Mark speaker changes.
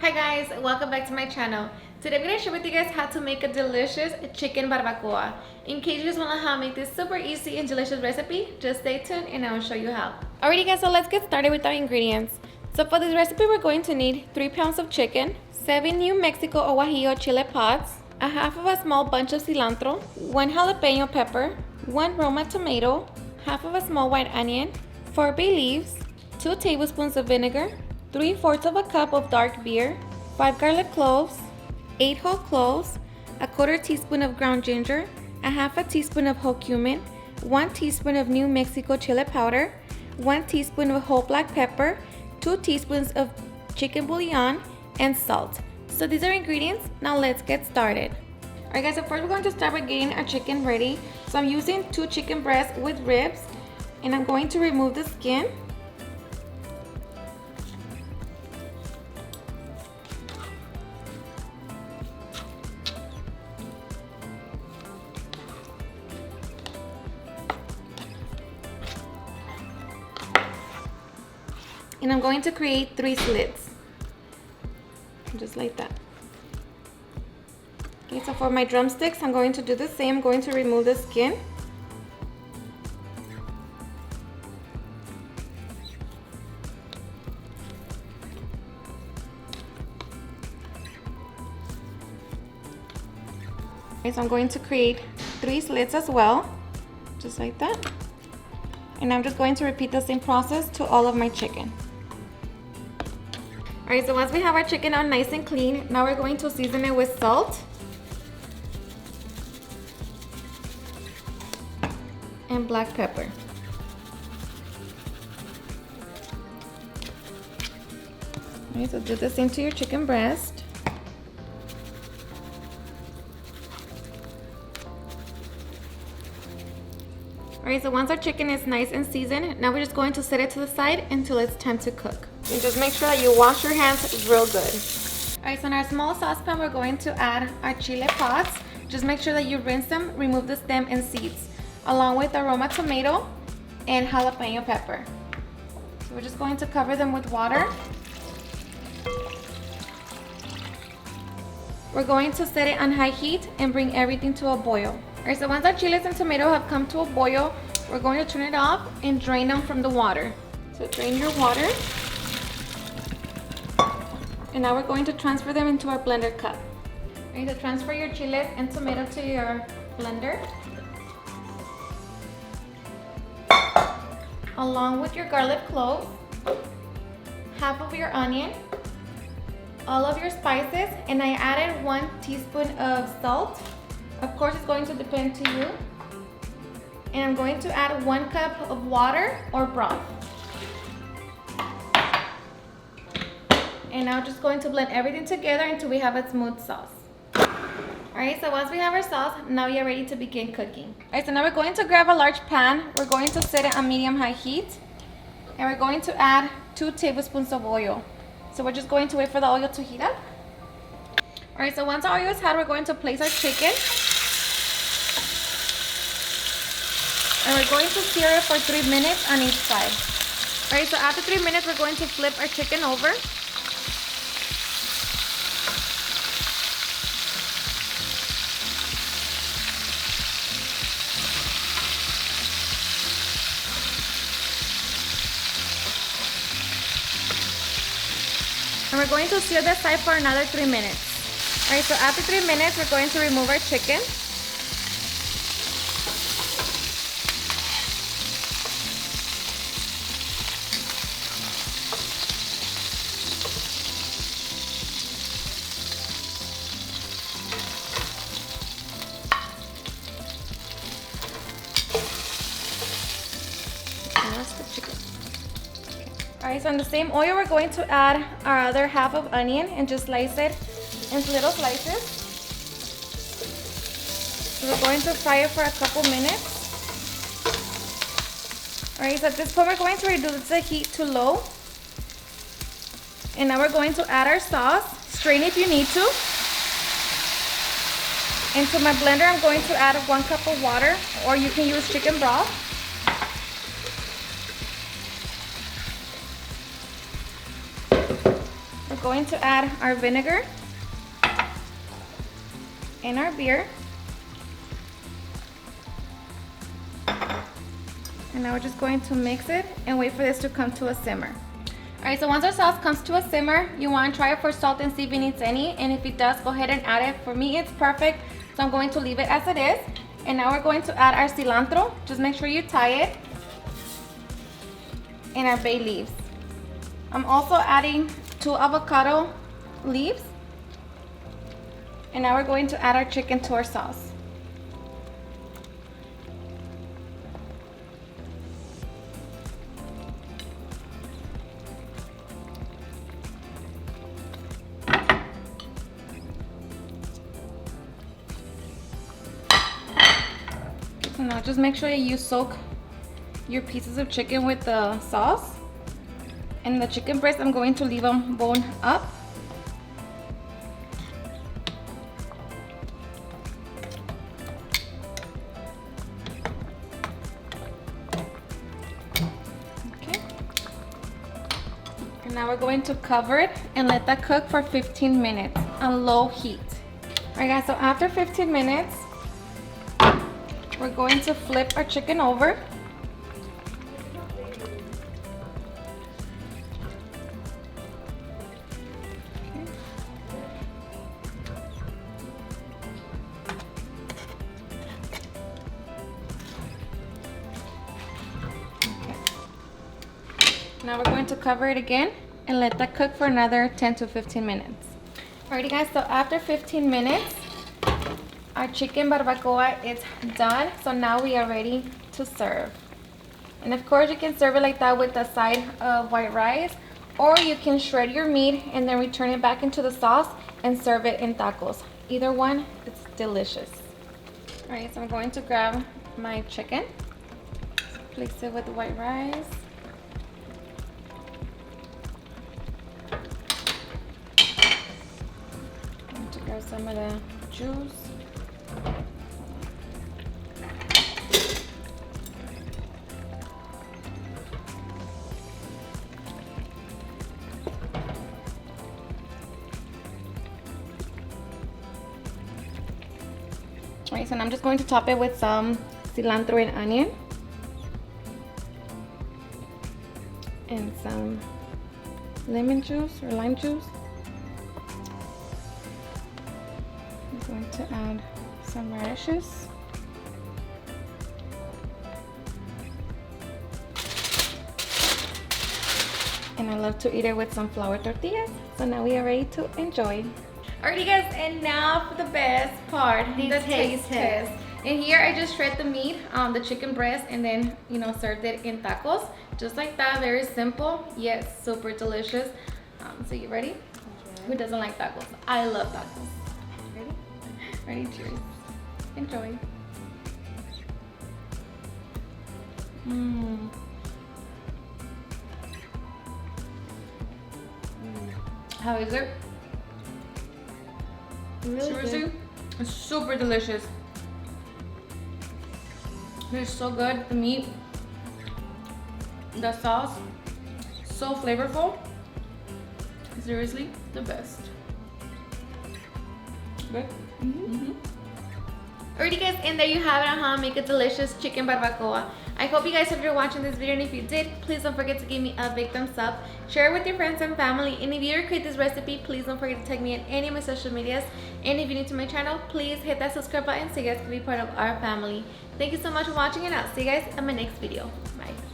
Speaker 1: Hi guys, welcome back to my channel. Today I'm going to share with you guys how to make a delicious chicken barbacoa. In case you just want to know how to make this super easy and delicious recipe, just stay tuned and I will show you how. Alrighty guys, so let's get started with our ingredients. So for this recipe we're going to need 3 pounds of chicken, 7 New Mexico or Guajillo chile pods, a half of a small bunch of cilantro, 1 jalapeno pepper, 1 Roma tomato, half of a small white onion, 4 bay leaves, 2 tablespoons of vinegar, 3/4 of a cup of dark beer, 5 garlic cloves, 8 whole cloves, a 1/4 teaspoon of ground ginger, a half a teaspoon of whole cumin, 1 teaspoon of New Mexico chili powder, 1 teaspoon of whole black pepper, 2 teaspoons of chicken bouillon, and salt. So these are ingredients. Now let's get started. Alright guys, so first we're going to start by getting our chicken ready. So I'm using 2 chicken breasts with ribs, and I'm going to remove the skin. And I'm going to create 3 slits, just like that. Okay, so for my drumsticks, I'm going to do the same. I'm going to remove the skin. Okay, so I'm going to create 3 slits as well, just like that. And I'm just going to repeat the same process to all of my chicken. Alright, so once we have our chicken out nice and clean, now we're going to season it with salt and black pepper. Alright, so do the same to your chicken breast. Alright, so once our chicken is nice and seasoned, now we're just going to set it to the side until it's time to cook. And just make sure that you wash your hands real good. Alright, so in our small saucepan, we're going to add our chile pods. Just make sure that you rinse them, remove the stem and seeds, along with the Roma tomato and jalapeno pepper. So we're just going to cover them with water. We're going to set it on high heat and bring everything to a boil. Alright, so once our chiles and tomato have come to a boil, we're going to turn it off and drain them from the water. So drain your water. And now we're going to transfer them into our blender cup. Alright, so transfer your chiles and tomato to your blender, along with your garlic clove, half of your onion, all of your spices, and I added 1 teaspoon of salt. Of course, it's going to depend to you. And I'm going to add 1 cup of water or broth. And now just going to blend everything together until we have a smooth sauce. Alright, so once we have our sauce, now you're ready to begin cooking. Alright, so now we're going to grab a large pan. We're going to set it on medium-high heat. And we're going to add 2 tablespoons of oil. So we're just going to wait for the oil to heat up. Alright, so once our oil is hot, we're going to place our chicken. And we're going to sear it for 3 minutes on each side. Alright, so after 3 minutes, we're going to flip our chicken over. And we're going to sear this side for another 3 minutes. Alright, so after 3 minutes, we're going to remove our chicken. Alright, so in the same oil, we're going to add our other half of onion and just slice it into little slices. So we're going to fry it for a couple minutes. Alright, so at this point, we're going to reduce the heat to low. And now we're going to add our sauce. Strain if you need to. Into my blender, I'm going to add 1 cup of water, or you can use chicken broth. going to add our vinegar and our beer. And now we're just going to mix it and wait for this to come to a simmer. All right, so once our sauce comes to a simmer, you want to try it for salt and see if it needs any. And if it does, go ahead and add it. For me, it's perfect, so I'm going to leave it as it is. And now we're going to add our cilantro. Just make sure you tie it. And our bay leaves. I'm also adding 2 avocado leaves. And now we're going to add our chicken to our sauce. So now just make sure that you soak your pieces of chicken with the sauce. And the chicken breast, I'm going to leave them bone up. Okay. And now we're going to cover it and let that cook for 15 minutes on low heat. All right, guys, so after 15 minutes, we're going to flip our chicken over. Now we're going to cover it again and let that cook for another 10 to 15 minutes. Alrighty guys, so after 15 minutes, our chicken barbacoa is done. So now we are ready to serve. And of course you can serve it like that with a side of white rice, or you can shred your meat and then return it back into the sauce and serve it in tacos. Either one, it's delicious. Alright, so I'm going to grab my chicken, place it with the white rice. Grab some of the juice. Alright, so now I'm just going to top it with some cilantro and onion. And some lemon juice or lime juice. I'm going to add some radishes. And I love to eat it with some flour tortillas. So now we are ready to enjoy. Alrighty guys, and now for the best part, the taste test. And here I just shred the meat, the chicken breast, and then, you know, served it in tacos. Just like that, very simple, yet super delicious. So you ready? Okay. Who doesn't like tacos? I love tacos. Ready? Cheers. Enjoy. How is it?
Speaker 2: Really
Speaker 1: Seriously?
Speaker 2: good.
Speaker 1: It's super delicious. It's so good. The meat, the sauce, so flavorful. Seriously, the best. Good? Alrighty guys, and there you have it on how to make a delicious chicken barbacoa. I hope you guys enjoyed watching this video, and if you did, please don't forget to give me a big thumbs up. Share it with your friends and family, and if you ever create this recipe, please don't forget to tag me in any of my social medias. And if you're new to my channel, please hit that subscribe button so you guys can be part of our family. Thank you so much for watching, and I'll see you guys in my next video. Bye.